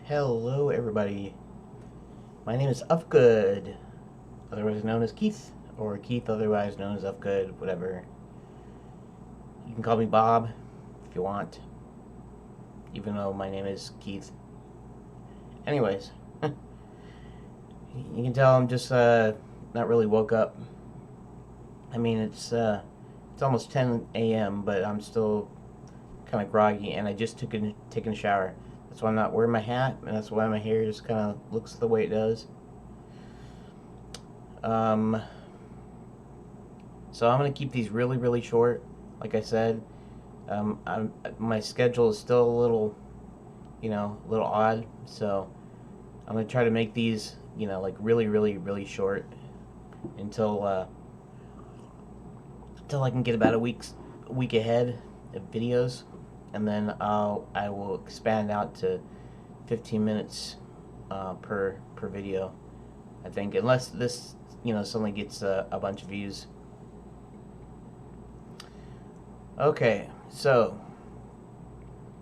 Hello everybody, my name is Uhfgood, otherwise known as Keith, or Keith otherwise known as Uhfgood, whatever. You can call me Bob if you want, even though my name is Keith. Anyways, you can tell I'm just not really woke up. I mean, it's almost 10 a.m., but I'm still kind of groggy, and I just taken a shower. That's why I'm not wearing my hat, and that's why my hair just kind of looks the way it does. Um, so I'm gonna keep these really, really short. Like I said, my schedule is still a little, a little odd. So I'm gonna try to make these, like really, really, really short until I can get about a week ahead of videos, and then I will expand out to 15 minutes per video. I think, unless this suddenly gets a bunch of views. Okay, so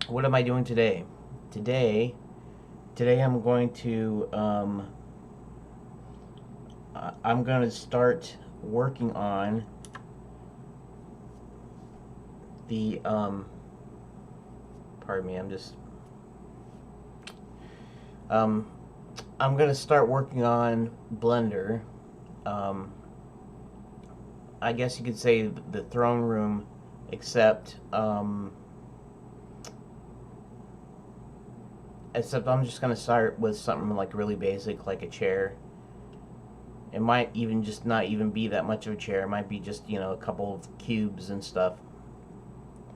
what am I doing today? Today I'm going to I'm going to start working on the pardon me, I'm going to start working on Blender. I guess you could say the throne room, except I'm just gonna start with something like really basic, like a chair. It might even just not even be that much of a chair. It might be just a couple of cubes and stuff,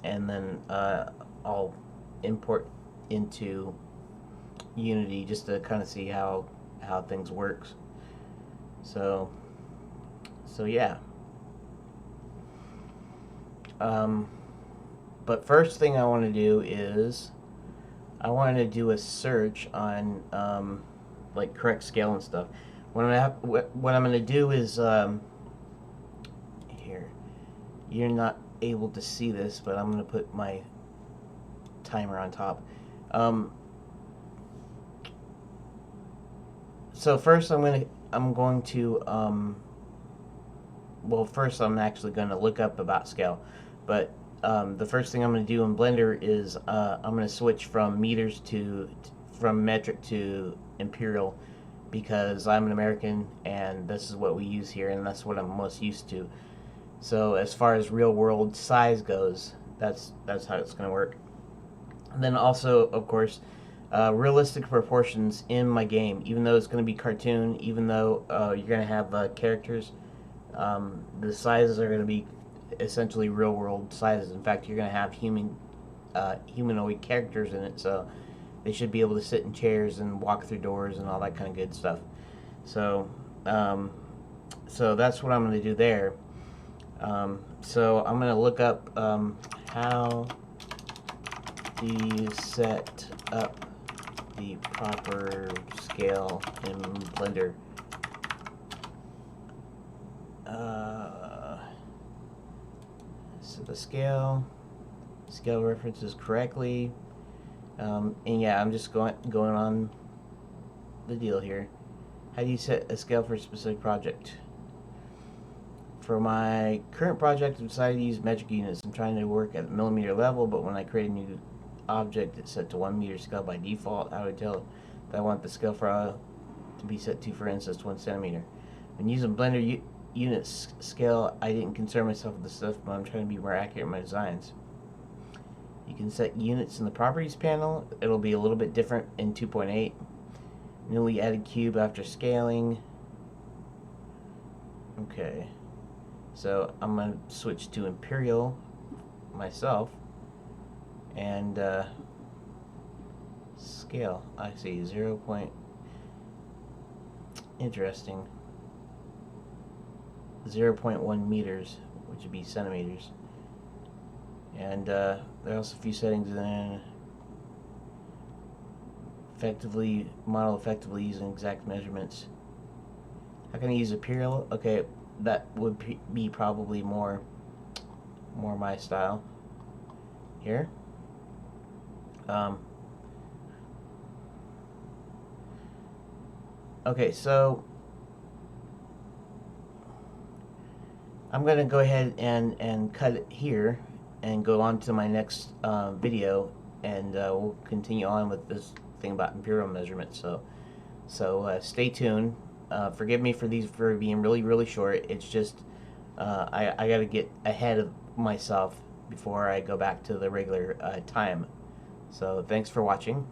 and then I'll import into Unity just to kind of see how things works. So yeah. But first thing I want to do is I want to do a search on like correct scale and stuff. What I'm going to do is here. You're not able to see this, but I'm going to put my timer on top. So first I'm going to well, first I'm actually going to look up about scale, but the first thing I'm going to do in Blender is I'm going to switch from from metric to imperial, because I'm an American and this is what we use here, and that's what I'm most used to. So as far as real world size goes, that's how it's going to work. And then also, of course, realistic proportions in my game. Even though it's going to be cartoon, even though you're going to have characters, the sizes are going to be essentially real world sizes. In fact, you're going to have humanoid characters in it, so they should be able to sit in chairs and walk through doors and all that kind of good stuff. So that's what I'm going to do there. So I'm going to look up how do you set up the proper scale in Blender. So the scale references correctly, and yeah, I'm just going on the deal here. How do you set a scale for a specific project? For my current project, I've decided to use metric units. I'm trying to work at millimeter level, but when I create a new object, it's set to 1 meter scale by default. How do I tell that I want the scale to be set to, for instance, 1 centimeter? When using Blender unit scale, I didn't concern myself with this stuff, but I'm trying to be more accurate in my designs. You can set units in the properties panel. It'll be a little bit different in 2.8. Newly added cube after scaling. Okay, so I'm going to switch to imperial myself, and scale, I see 0. Interesting. 0.1 meters, which would be centimeters. And there are also a few settings in model effectively using exact measurements. How can I use imperial? Okay, that would be probably more my style here. Okay, so I'm going to go ahead and cut it here and go on to my next video, and we'll continue on with this thing about imperial measurements. So stay tuned. Forgive me for these for being really short. It's just I got to get ahead of myself before I go back to the regular time. So thanks for watching.